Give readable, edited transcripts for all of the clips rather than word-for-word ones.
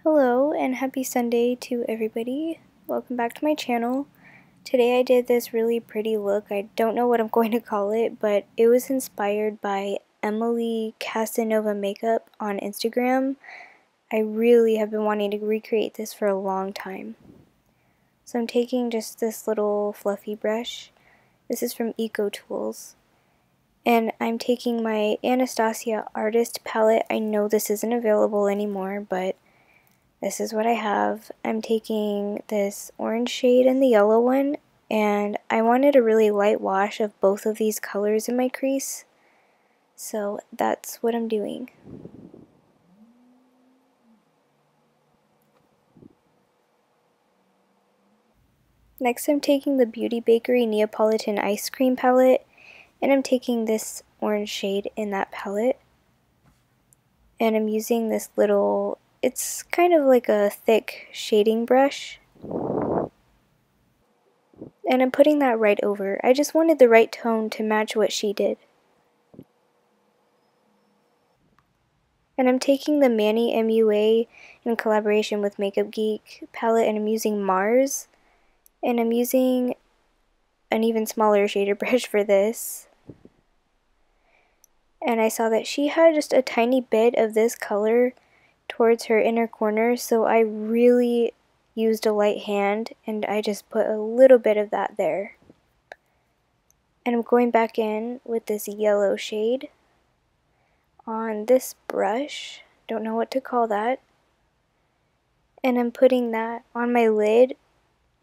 Hello and happy Sunday to everybody. Welcome back to my channel. Today I did this really pretty look. I don't know what I'm going to call it, but it was inspired by Emily Casanova makeup on Instagram. I really have been wanting to recreate this for a long time. So I'm taking just this little fluffy brush. This is from Eco Tools. And I'm taking my Anastasia Artist palette. I know this isn't available anymore, but this is what I have. I'm taking this orange shade and the yellow one, and I wanted a really light wash of both of these colors in my crease, so that's what I'm doing. Next I'm taking the Beauty Bakerie Neapolitan Ice Cream palette, and I'm taking this orange shade in that palette, and I'm using this little, it's kind of like a thick shading brush, and I'm putting that right over. I just wanted the right tone to match what she did. And I'm taking the Manny MUA in collaboration with Makeup Geek palette, and I'm using Mars, and I'm using an even smaller shader brush for this. And I saw that she had just a tiny bit of this color towards her inner corner, so I really used a light hand and I just put a little bit of that there. And I'm going back in with this yellow shade on this brush, don't know what to call that, and I'm putting that on my lid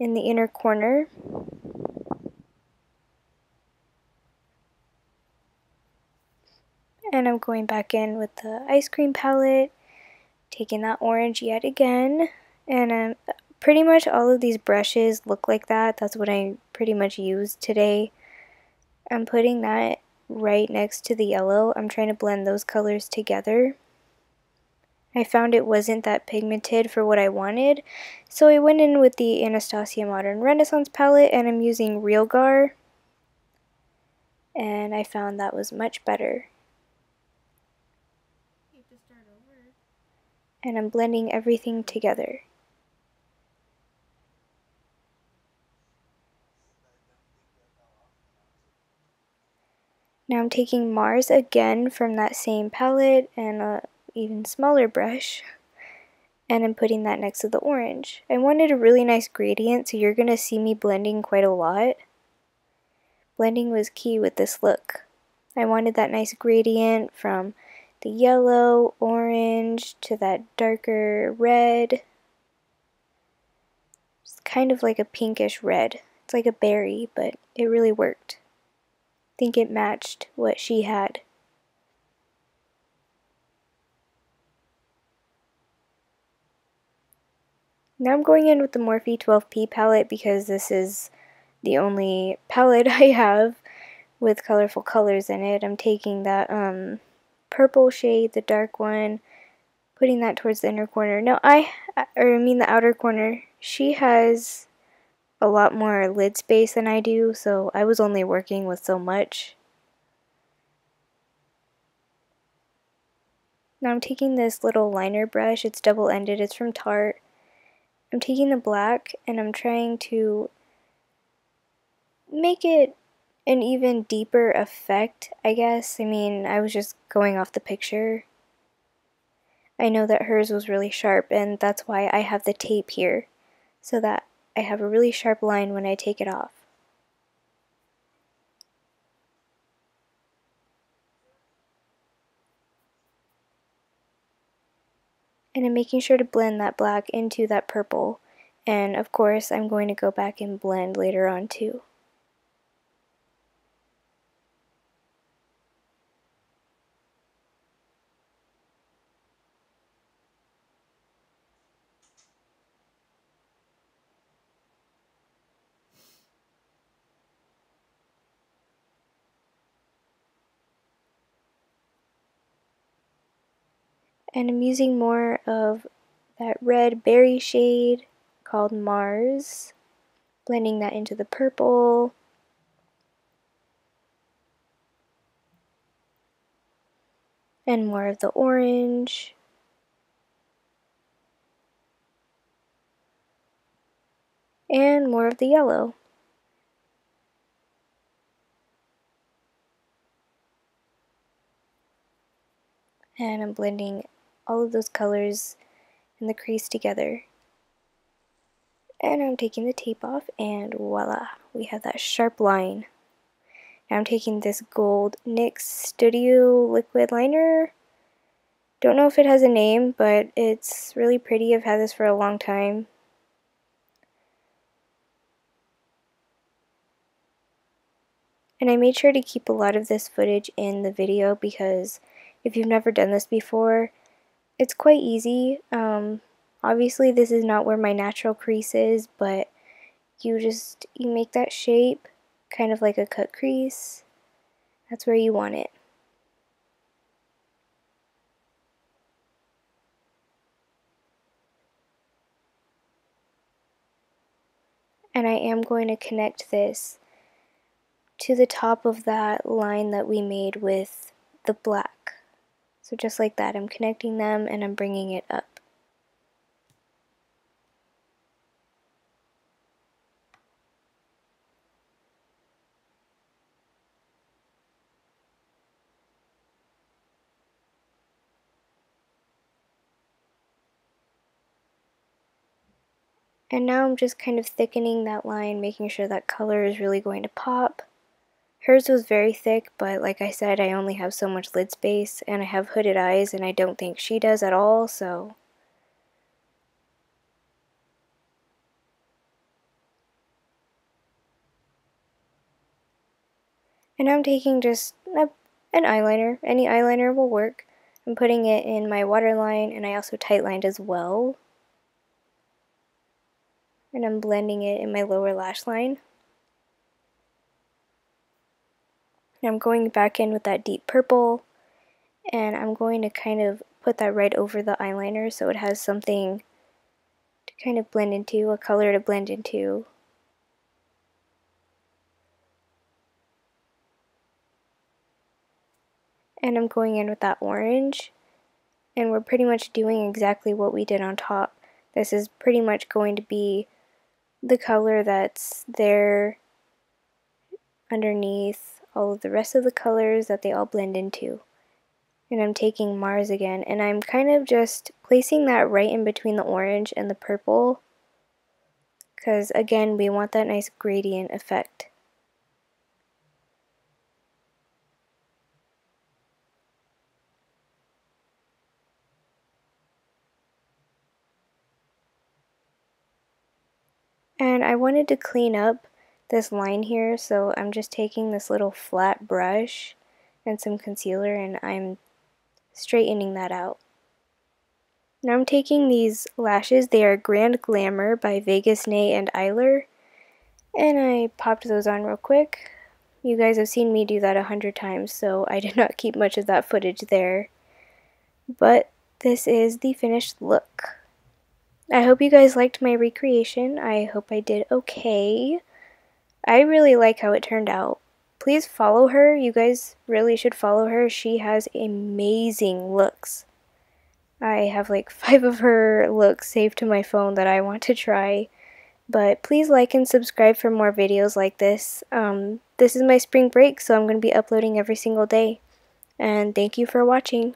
in the inner corner. And I'm going back in with the ice cream palette, taking that orange yet again, and pretty much all of these brushes look like that. That's what I pretty much used today. I'm putting that right next to the yellow. I'm trying to blend those colors together. I found it wasn't that pigmented for what I wanted, so I went in with the Anastasia Modern Renaissance palette, and I'm using Real Gar, and I found that was much better. And I'm blending everything together. Now I'm taking Mars again from that same palette and a even smaller brush, and I'm putting that next to the orange. I wanted a really nice gradient, so you're going to see me blending quite a lot. Blending was key with this look. I wanted that nice gradient from the yellow, orange, to that darker red. It's kind of like a pinkish red. It's like a berry, but it really worked. I think it matched what she had. Now I'm going in with the Morphe 12P palette because this is the only palette I have with colorful colors in it. I'm taking that purple shade, the dark one, putting that towards the inner corner. No, I mean the outer corner. She has a lot more lid space than I do, so I was only working with so much. Now I'm taking this little liner brush. It's double-ended. It's from Tarte. I'm taking the black and I'm trying to make it an even deeper effect, I guess. I mean, I was just going off the picture. I know that hers was really sharp, and that's why I have the tape here, so that I have a really sharp line when I take it off. And I'm making sure to blend that black into that purple, and of course I'm going to go back and blend later on too. And I'm using more of that red berry shade called Mars, blending that into the purple. And more of the orange. and more of the yellow. And I'm blending all of those colors in the crease together. And I'm taking the tape off, and voila, we have that sharp line. Now I'm taking this gold NYX Studio liquid liner. Don't know if it has a name, but it's really pretty. I've had this for a long time. And I made sure to keep a lot of this footage in the video because if you've never done this before, it's quite easy. Obviously this is not where my natural crease is, but you make that shape, kind of like a cut crease. That's where you want it. And I am going to connect this to the top of that line that we made with the black. So just like that, I'm connecting them and I'm bringing it up. And now I'm just kind of thickening that line, making sure that color is really going to pop. Hers was very thick, but like I said, I only have so much lid space, and I have hooded eyes, and I don't think she does at all, so... And now I'm taking just an eyeliner. Any eyeliner will work. I'm putting it in my waterline, and I also tightlined as well. And I'm blending it in my lower lash line. And I'm going back in with that deep purple, and I'm going to kind of put that right over the eyeliner so it has something to kind of blend into, a color to blend into. And I'm going in with that orange, and we're pretty much doing exactly what we did on top. This is pretty much going to be the color that's there underneath all of the rest of the colors that they all blend into. And I'm taking Mars again, and I'm kind of just placing that right in between the orange and the purple, because again, we want that nice gradient effect. And I wanted to clean up this line here, so I'm just taking this little flat brush and some concealer, and I'm straightening that out. Now I'm taking these lashes. They are Grand Glamour by Vegas Nay and Eyelure, and I popped those on real quick. You guys have seen me do that 100 times, so I did not keep much of that footage there. But this is the finished look. I hope you guys liked my recreation. I hope I did okay. I really like how it turned out. Please follow her. You guys really should follow her. She has amazing looks. I have like 5 of her looks saved to my phone that I want to try. But please like and subscribe for more videos like this. This is my spring break, so I'm going to be uploading every single day. And thank you for watching.